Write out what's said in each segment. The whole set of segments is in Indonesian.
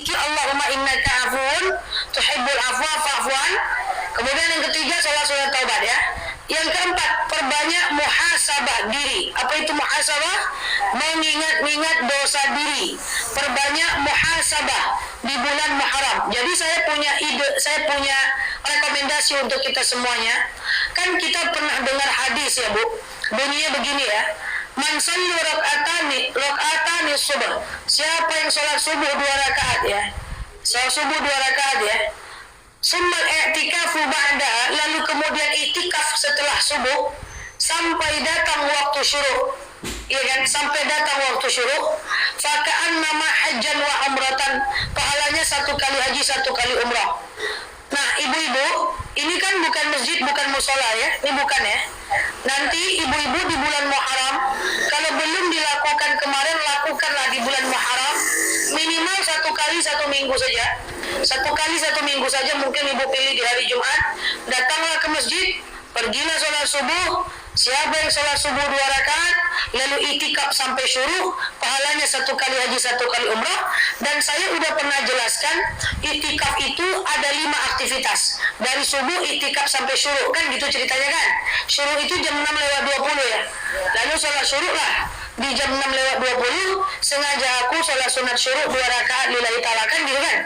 Allahumma innaka afuun tuhibbul afwa fa'fuan. Kemudian yang ketiga salat sunat taubat ya. Yang keempat, perbanyak muhasabah diri. Apa itu muhasabah? Mengingat-ingat dosa diri. Perbanyak muhasabah di bulan Muharram. Jadi saya punya ide, saya punya rekomendasi untuk kita semuanya. Kan kita pernah dengar hadis ya Bu. Bunyinya begini ya. Man sallu raka'atani subuh. Siapa yang sholat subuh 2 rakaat ya. Sholat subuh 2 rakaat ya. Summal i'tikafu ba'da, lalu kemudian i'tikaf setelah subuh sampai datang waktu syuruk. Ya kan, sampai datang waktu syuruk. Faka'annama hajjan wa umratan, pahalanya 1 kali haji 1 kali umrah. Nah, ibu-ibu, ini kan bukan masjid, bukan musola ya. Ini bukan ya. Nanti ibu-ibu di bulan Muharram, kalau belum dilakukan kemarin, lakukanlah di bulan Muharram. Minimal 1 kali 1 minggu saja. 1 kali 1 minggu saja, mungkin ibu pilih di hari Jumat. Datanglah ke masjid, pergilah sholat subuh. Siapa yang sholat subuh 2 rakaat, lalu itikaf sampai syuruk, pahalanya 1 kali haji 1 kali umrah. Dan saya udah pernah jelaskan, itikaf itu ada 5 aktivitas. Dari subuh itikaf sampai syuruk, kan gitu ceritanya kan. Syuruk itu jam 6 lewat 20 ya. Lalu sholat syuruk lah di jam 6 lewat 20, sengaja aku sholat sunat syuruk 2 rakaat lillahi ta'ala, kan gitu kan.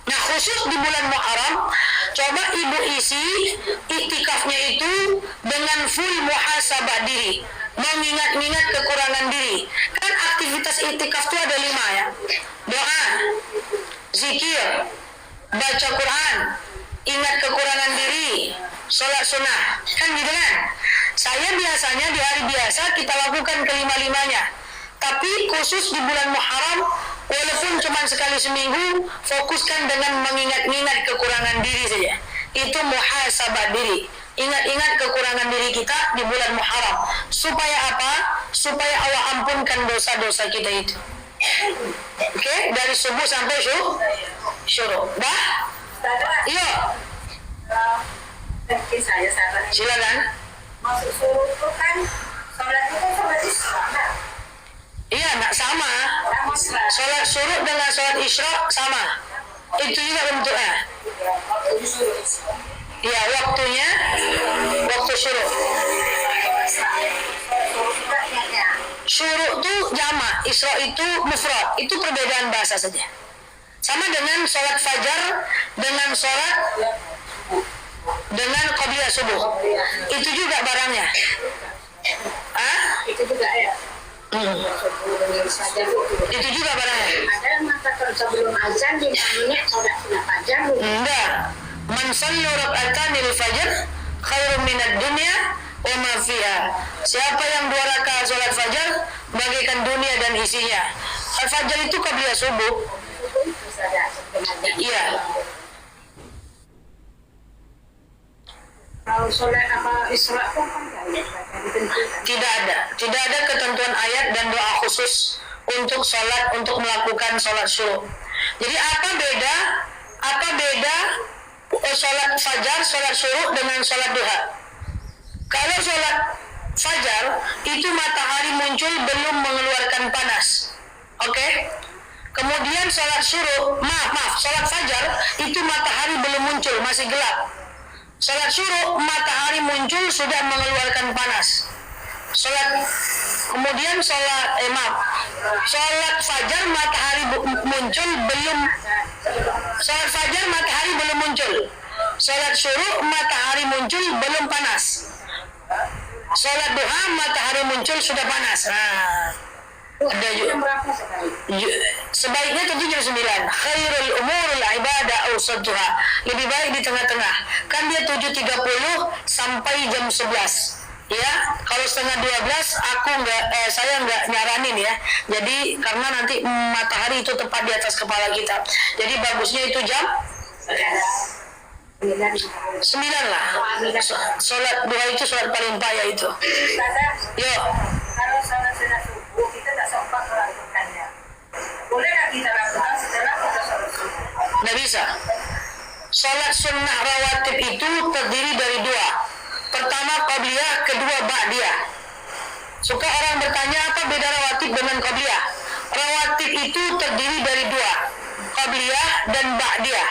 Nah, khusus di bulan Muharram, coba ibu isi iktikafnya itu dengan full muhasabah diri, mengingat-ingat kekurangan diri. Kan aktivitas iktikaf itu ada 5 ya. Doa, zikir, baca Quran, ingat kekurangan diri, sholat sunnah, kan gitu kan. Saya biasanya di hari biasa kita lakukan kelima-limanya. Tapi khusus di bulan Muharram, walaupun cuma sekali seminggu, fokuskan dengan mengingat-ingat kekurangan diri saja. Itu muhasabah diri. Ingat-ingat kekurangan diri kita di bulan Muharram. Supaya apa? Supaya Allah ampunkan dosa-dosa kita itu. Oke? Dari subuh sampai syuruk. Dah? Iya. Silakan. Masuk suruh itu kan, sholat itu sholat Isra. Iya, nak sama. Sholat syuruk dengan sholat isyraq sama. Itu juga bentuknya. Iya, waktunya waktu syuruk. Syuruk itu jamak, isyraq itu mufrad. Itu perbedaan bahasa saja. Sama dengan sholat fajar dengan sholat dengan qabliyah subuh. Itu juga barangnya. Itu juga ya. Itu juga barangnya. Ada yang mengatakan sebelum azan dinamanya sholat sunat fajar. Enggak. Man sallu raka'atanil fajr khairun minad dunya wa ma fiha. Siapa yang 2 rakaat sholat fajar bagaikan dunia dan isinya. Al-fajar itu qabliyah subuh. Iya. Kalau sholat apa Isra pun kan Tidak ada ketentuan ayat dan doa khusus untuk sholat, untuk melakukan sholat syuruk. Jadi apa beda sholat fajar, sholat syuruk dengan sholat duha? Kalau sholat fajar itu matahari muncul belum mengeluarkan panas, oke? Kemudian sholat syuruk, sholat fajar itu matahari belum muncul, masih gelap. Sholat syuruk matahari muncul sudah mengeluarkan panas. Sholat fajar matahari muncul belum. Sholat fajar matahari belum muncul. Sholat syuruk matahari muncul belum panas. Sholat duha matahari muncul sudah panas. Ada juga. Sebaiknya tentu jam 9. Khairul umurul ibadah awsatuha. Lebih baik di tengah-tengah. Kan dia 7.30 sampai jam 11. Ya, kalau setengah 12 saya nggak nyaranin ya. Jadi karena nanti matahari itu tepat di atas kepala kita. Jadi bagusnya itu jam 9 lah. Sholat duha itu sholat paling payah itu. Yo. Kalau sholat sunat subuh kita tak sempat melakukannya. Boleh nggak kita lakukan setelah kita sholat subuh? Nggak bisa. Sholat sunnah rawatib itu terdiri dari 2. Pertama qabliyah, kedua ba'diyah. Suka orang bertanya apa beda rawatib dengan qabliyah. rawatib itu terdiri dari dua, qabliyah dan ba'diyah.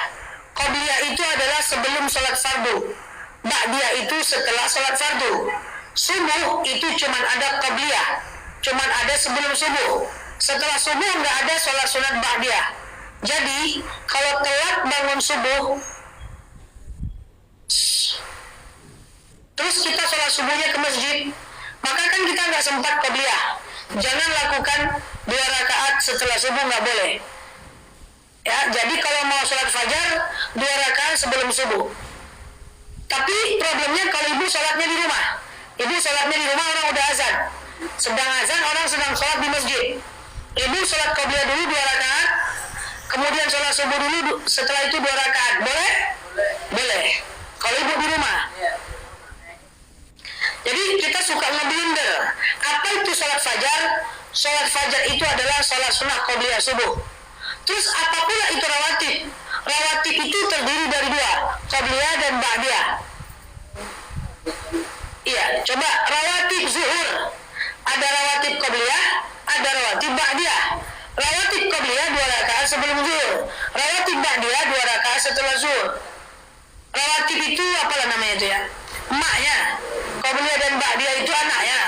Qabliyah itu adalah sebelum sholat fardu, ba'diyah itu setelah sholat fardu. Subuh itu cuman ada qabliyah, cuman ada sebelum subuh. Setelah subuh nggak ada sholat sunat ba'diyah. Jadi kalau telat bangun subuh, terus kita sholat subuhnya ke masjid, maka kan kita nggak sempat qabliyah. Jangan lakukan 2 rakaat setelah subuh, nggak boleh. Ya, jadi kalau mau sholat fajar 2 rakaat sebelum subuh. Tapi problemnya kalau ibu sholatnya di rumah, orang udah azan, sedang azan orang sedang sholat di masjid. Ibu sholat qabliyah dulu 2 rakaat, kemudian sholat subuh dulu, setelah itu 2 rakaat, boleh? Boleh. Kalau ibu di rumah. Jadi kita suka ngeblunder. Apa itu sholat fajar? Sholat fajar itu adalah sholat sunnah qabliyah subuh. Terus apa pula itu rawatib? Rawatib itu terdiri dari 2, qabliyah dan ba'diyah. Iya, coba rawatib zuhur. Ada rawatib qabliyah, ada rawatib ba'diyah. Rawatib qabliyah 2 rakaat sebelum zuhur. Rawatib ba'diyah 2 rakaat setelah zuhur. Rawatib itu apalah namanya itu ya? Emaknya. Qabliyah dan ba'diyah itu anaknya.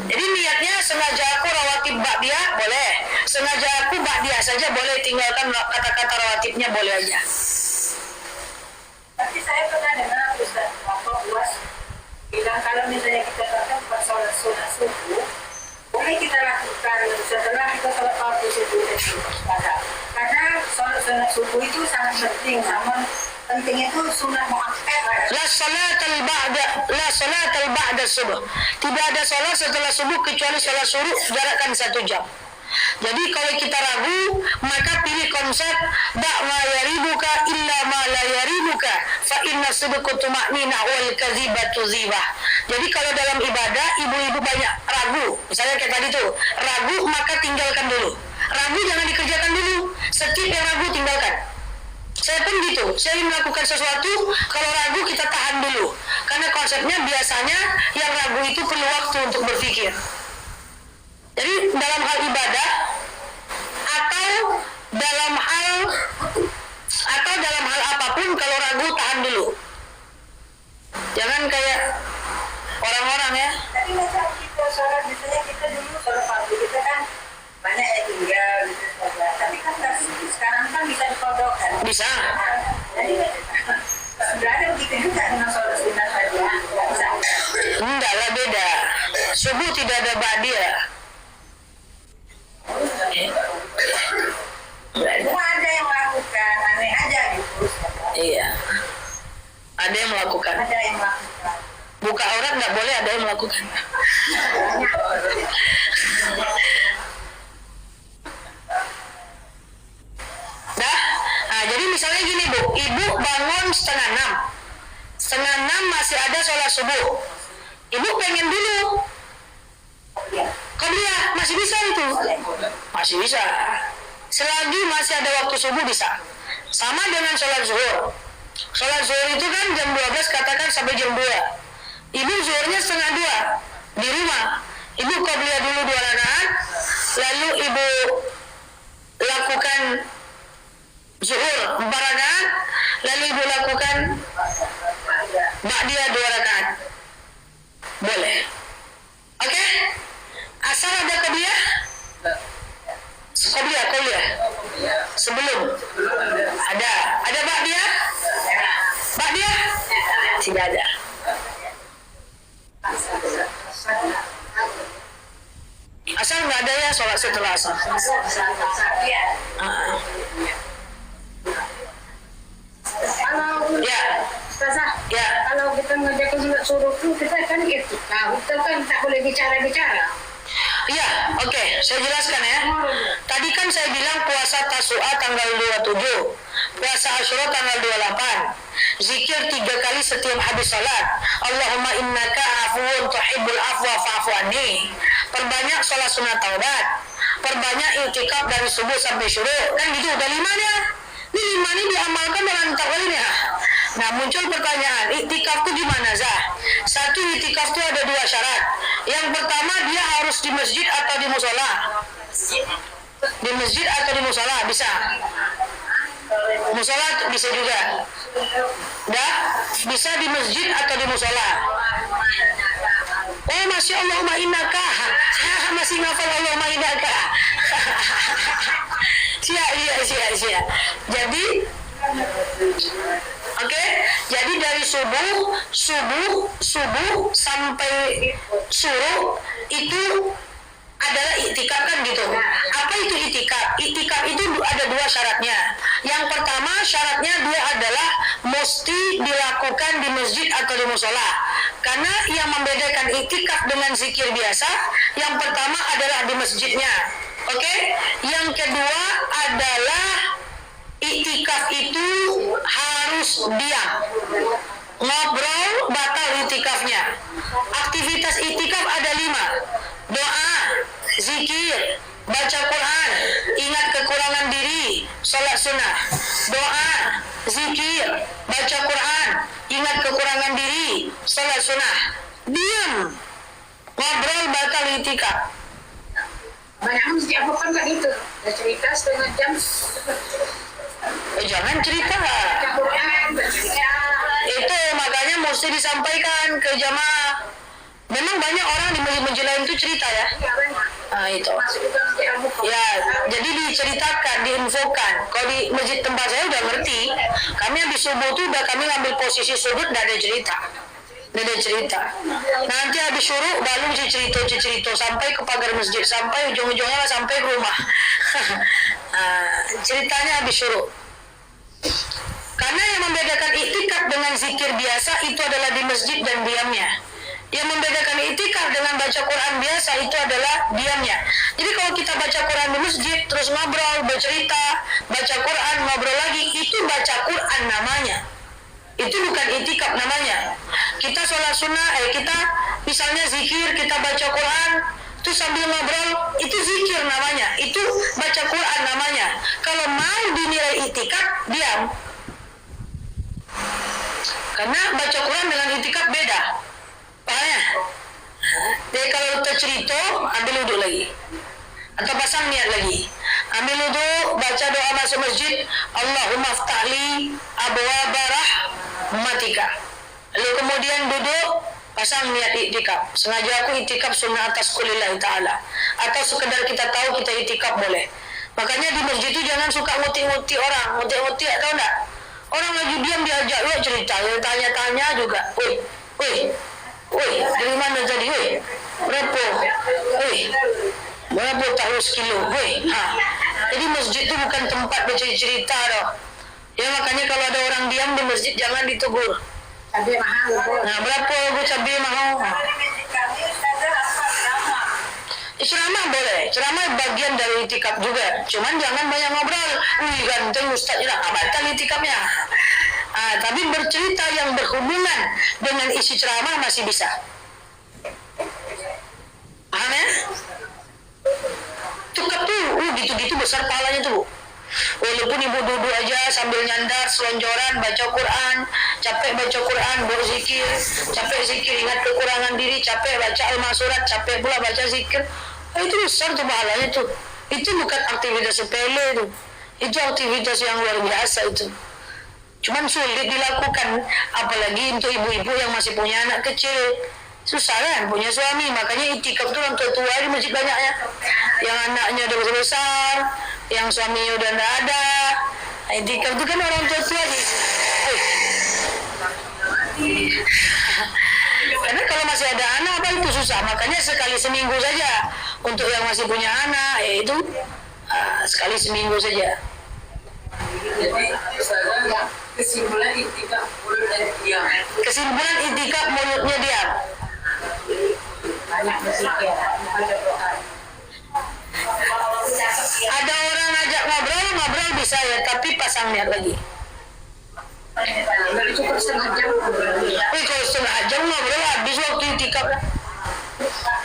Jadi niatnya sengaja aku rawatib ba'diyah boleh, sengaja aku ba'diyah saja boleh, tinggalkan kata-kata rawatibnya boleh aja. Tapi saya pernah dengar Ustaz Bapak Buas bilang kalau misalnya kita datang buat sholat sunat subuh, boleh kita lakukan setelah kita sholat fardu subuh itu. Karena sholat sunat subuh itu sangat penting, sama pentingnya itu sunat muakkad. La salatal ba'da subuh. Tidak ada salat setelah subuh kecuali salat suruh, jarakkan 1 jam. Jadi kalau kita ragu, maka pilih konsep da' ma yaribuka illa ma la yaribuka fa inna sidqa tuma'nina wal kadzibatu dzibah. Jadi kalau dalam ibadah ibu-ibu banyak ragu, misalnya kayak tadi tuh, ragu maka tinggalkan dulu. Ragu jangan dikerjakan dulu. Setiap yang ragu tinggalkan. Saya pun gitu, saya ingin melakukan sesuatu, kalau ragu kita tahan dulu. Karena konsepnya biasanya yang ragu itu perlu waktu untuk berpikir. Jadi dalam hal ibadah atau dalam hal apapun, kalau ragu tahan dulu. Jangan kayak orang-orang ya. Tapi macam kita sholat, misalnya kita dulu sholat fardu kita kan banyak yang tinggal gitu saja. Tapi kan sekarang kan bisa dikodokkan. Bisa. Jadi sudah ada begitu juga dengan sholat sunat saja. Enggak lah, beda. Subuh tidak ada ba'diyah. Semua ada yang melakukan, aneh aja gitu. Iya. Ada yang melakukan. Ada yang melakukan. Buka aurat nggak boleh, ada yang melakukan. Dah. Nah, jadi misalnya gini Bu, ibu bangun 5:30. 5:30 masih ada sholat subuh. Ibu pengen dulu qabliyah, masih bisa itu. Masih bisa. Selagi masih ada waktu subuh bisa. Sama dengan sholat zuhur. Sholat zuhur itu kan jam 12 katakan sampai jam 2. Ibu zuhurnya 1:30 di rumah. Ibu qabliyah dulu 2 rakaat, lalu ibu lakukan zuhur 4 rakaat, lalu ibu lakukan ba'diyah 2 rakaat. Boleh. Oke? Asal ada qabliyah? Qabliyah. Sebelum. Ada ba'diyah? Ba'diyah? Tidak ada. Asal nggak ada ya sholat setelah asar. Kalau Ya. Ustazah, Ya. kalau kita mengerjakan sunat suruh itu kita kan etika, kita kan tak boleh bicara-bicara. Iya, oke, saya jelaskan ya. Tadi kan saya bilang puasa Tasu'a tanggal 27, puasa Asyura tanggal 28, zikir 3 kali setiap habis salat. Allahumma innaka afuwun tuhibbul afwa fa'fu anni. Perbanyak sholat sunat taubat, perbanyak i'tikaf dari subuh sampai syuruk. Kan gitu, udah 5 nya. Ini 5 ini diamalkan dengan takwal ini ya. Nah, muncul pertanyaan, i'tikaf itu gimana, Zah? Satu, i'tikaf itu ada 2 syarat. Yang pertama, dia harus di masjid atau di musola. Di masjid atau di musola bisa. Musola bisa juga. Dah, bisa di masjid atau di musola. Oh, Masya Allahumma innaka. Masih ngafal Allahumma innaka. Siap. Jadi oke, jadi dari subuh sampai suruh itu adalah itikaf kan gitu. Apa itu itikaf? Itikaf itu ada dua syaratnya. Yang pertama syaratnya dia adalah mesti dilakukan di masjid atau di musola. Karena yang membedakan itikaf dengan zikir biasa, yang pertama adalah di masjidnya. Oke? Yang kedua adalah itikaf itu harus diam. Ngobrol batal itikafnya. Aktivitas itikaf ada 5. Doa, zikir, baca Quran, ingat kekurangan diri, sholat sunnah. Doa, zikir, baca Quran, ingat kekurangan diri, sholat sunnah. Diam. Ngobrol batal itikaf. Banyak masjid apa kan kan itu. Dah cerita setengah jam. Jangan cerita. Itu makanya mesti disampaikan ke jamaah. Memang banyak orang di masjid lain itu cerita ya. Nah itu. Ya, jadi diceritakan, diinfokan. Kalau di masjid tempat saya udah ngerti. Kami habis subuh tuh udah kami ngambil posisi sudut, udah ada cerita. Nanti habis syuruk baru cerita sampai ke pagar masjid, sampai ujung-ujungnya sampai ke rumah. Ceritanya habis syuruk. Karena yang membedakan iktikaf dengan zikir biasa itu adalah di masjid dan diamnya. Yang membedakan iktikaf dengan baca Quran biasa itu adalah diamnya. Jadi kalau kita baca Quran di masjid terus ngobrol, bercerita, baca Quran, ngobrol lagi, itu baca Quran namanya. Itu bukan iktikaf namanya. Kita sholat sunnah, kita misalnya zikir, kita baca Quran, itu sambil ngobrol, itu zikir namanya. Itu baca Quran namanya. Kalau mau dinilai iktikaf, diam. Karena baca Quran dengan iktikaf beda. Paham ya? Jadi kalau kita cerita, ambil wudhu lagi. Atau pasang niat lagi. Ambil wudhu, baca doa masuk masjid, Allahumma ftahli abwaaba rahmatika. Lalu kemudian duduk, pasang niat iktikaf. Sengaja aku iktikaf sunnah atas kulillahi ta'ala. Atau sekedar kita tahu kita iktikaf boleh. Makanya di masjid itu jangan suka nguti-nguti orang. Nguti-nguti tahu enggak? Orang lagi diam diajak lu cerita, tanya-tanya juga. Woi, dari mana tadi? Woi, berapa? Woi, berapa tahu sekilo? Woi, Jadi masjid itu bukan tempat bercerita loh. Ya makanya kalau ada orang diam di masjid jangan ditegur. Cabai mahal. Nah, berapa cabai mahal? Ceramah boleh, ceramah bagian dari itikaf juga. Cuman jangan banyak ngobrol. Wih ganteng ustaznya, batal itikafnya. Tapi bercerita yang berhubungan dengan isi ceramah masih bisa. Paham ya? Tukap tuh, gitu-gitu besar palanya tuh. Walaupun ibu duduk aja sambil nyandar, selonjoran, baca Quran, capek baca Quran, berzikir, capek zikir, ingat kekurangan diri, capek baca al-masurat, capek pula baca zikir. Itu besar tuh pahalanya tuh. Itu bukan aktivitas sepele tuh. Itu aktivitas yang luar biasa itu. Cuman sulit dilakukan, apalagi untuk ibu-ibu yang masih punya anak kecil. Susah kan, punya suami. Makanya itikaf tuh orang tua-tua di masjid banyaknya. Yang anaknya udah besar, yang suaminya udah nggak ada. Itikaf itu kan orang tua-tua nih. Karena kalau masih ada anak apa itu susah. Makanya sekali seminggu saja. Untuk yang masih punya anak, itu sekali seminggu saja. Jadi kesimpulan iktikaf mulutnya diam. Kesimpulan iktikaf mulutnya diam. Banyak berzikir, baca doa. Ada orang ngajak ngobrol bisa ya, tapi pasang niat lagi. Dari cukup setengah jam. Wih, kalau setengah jam ngobrol habis waktu itikaf.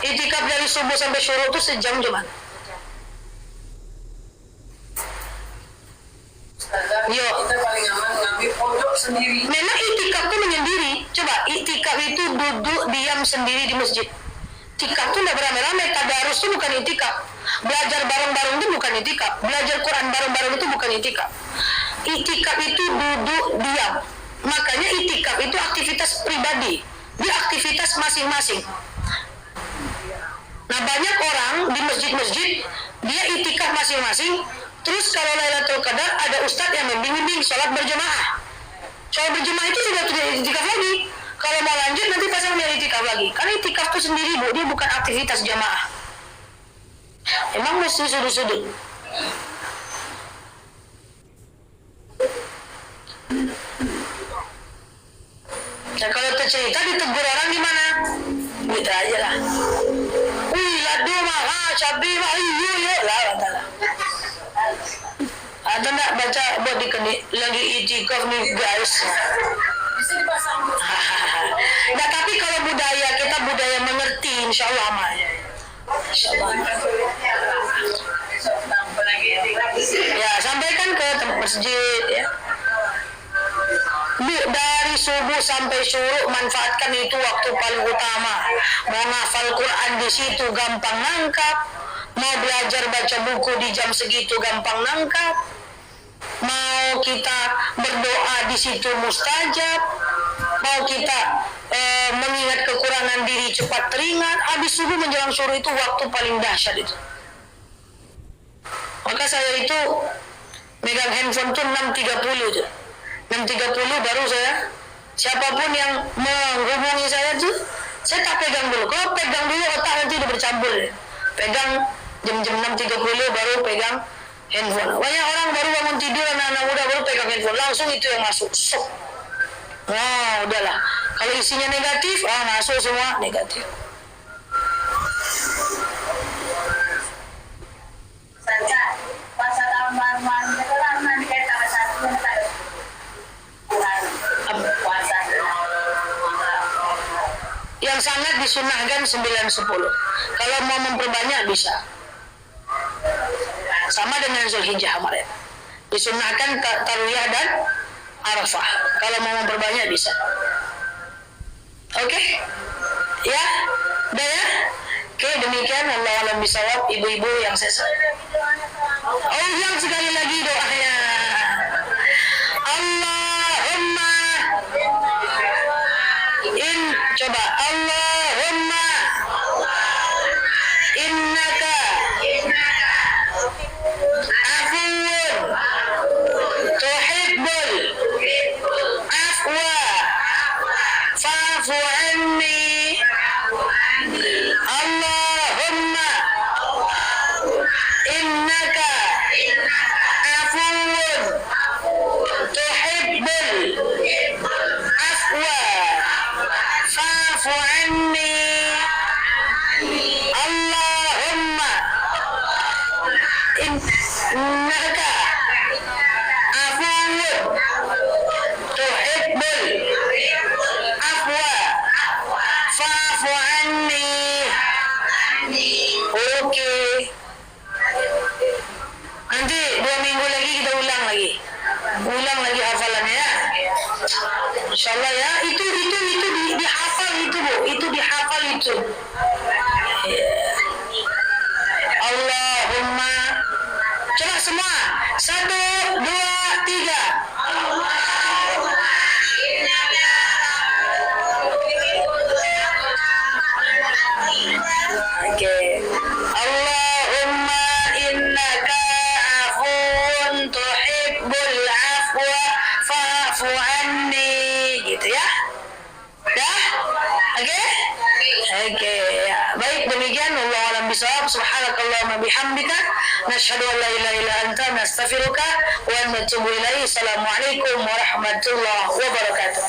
Itikaf dari subuh sampai syuruk itu sejam cuma. Yo. Kita paling aman ngambil pojok sendiri. Memang itikaf itu menyendiri. Coba, itikaf itu duduk diam sendiri di masjid. Itikaf itu tidak beramai-ramai. Tadarus itu bukan itikaf. Belajar bareng-bareng itu bukan itikaf. Belajar Quran bareng-bareng itu bukan itikaf. Itikaf itu duduk diam. Makanya itikaf itu aktivitas pribadi. Dia aktivitas masing-masing. Nah, banyak orang di masjid-masjid dia itikaf masing-masing. Terus kalau Lailatul Qadar ada ustadz yang membimbing sholat berjamaah. Sholat berjamaah itu sudah tidak itikaf lagi. Kalau mau lanjut nanti pasang dia itikaf lagi. Karena itikaf itu sendiri, Bu, dia bukan aktivitas jamaah. Emang mesti sudut-sudut. Nah, kalau tercerita ditegur orang gimana? Gitu aja lah. Wih, ladu mahal, cabai mahal, iya, lah. Ada nggak baca buat lagi itikaf nih guys? Bisa dipasang. Nah, tapi kalau budaya kita budaya mengerti, insya Allah aman. Insya Allah. Ya, sampaikan ke tempat masjid ya. Bu, dari subuh sampai syuruk manfaatkan itu waktu paling utama. Mau ngafal Quran di situ gampang nangkap. Mau belajar baca buku di jam segitu gampang nangkap. Mau kita berdoa di situ mustajab. Mau kita mengingat kekurangan diri cepat teringat. Habis subuh menjelang syuruk itu waktu paling dahsyat itu. Maka saya itu megang handphone tuh 6.30 tuh. 6.30 baru saya, siapapun yang menghubungi saya tuh, saya tak pegang dulu. Kalau pegang dulu otak nanti udah bercampur. Pegang jam-jam 6.30 baru pegang handphone. Banyak orang baru bangun tidur, anak-anak muda baru pegang handphone. Langsung itu yang masuk. Sok. Wah, udahlah. Kalau isinya negatif, masuk semua negatif. Saja, puasa tahun baru itu kan nanti kayak tanggal 1 yang puasa. Yang sangat disunahkan 9-10. Kalau mau memperbanyak bisa. Sama dengan Zulhijjah kemarin. Disunahkan Tarwiyah dan Arafah. Kalau mau memperbanyak bisa. Oke? Ya? Udah ya? Oke, demikian Allah alam bisawab, ibu-ibu yang saya sayang. Oh, yang sekali lagi doanya. Allahumma coba Allahumma innaka afuwun tuhibbul afwa fa'fu anni. Allahumma innaka afuwun tuhibbul afwa fa'fu anni. Allahumma innaka afuwun tuhibbul afwa fa'fu anni. Oke. Nanti 2 minggu lagi kita ulang lagi hafalannya ya. Insyaallah ya. Itu dihafal itu, Bu. Itu dihafal itu. Allahumma. Coba semua. 1, 2, 3. Oke. Allahumma innaka afuwun tuhibbul afwa fa'fu anni. Gitu ya. Dah? Oke? Oke. Ya. Baik, demikian wallahu a'lam bishawab. Subhanakallahumma bihamdika nasyhadu an la ilaha illa anta nastaghfiruka wa natubu ilaik. Assalamualaikum warahmatullahi wabarakatuh.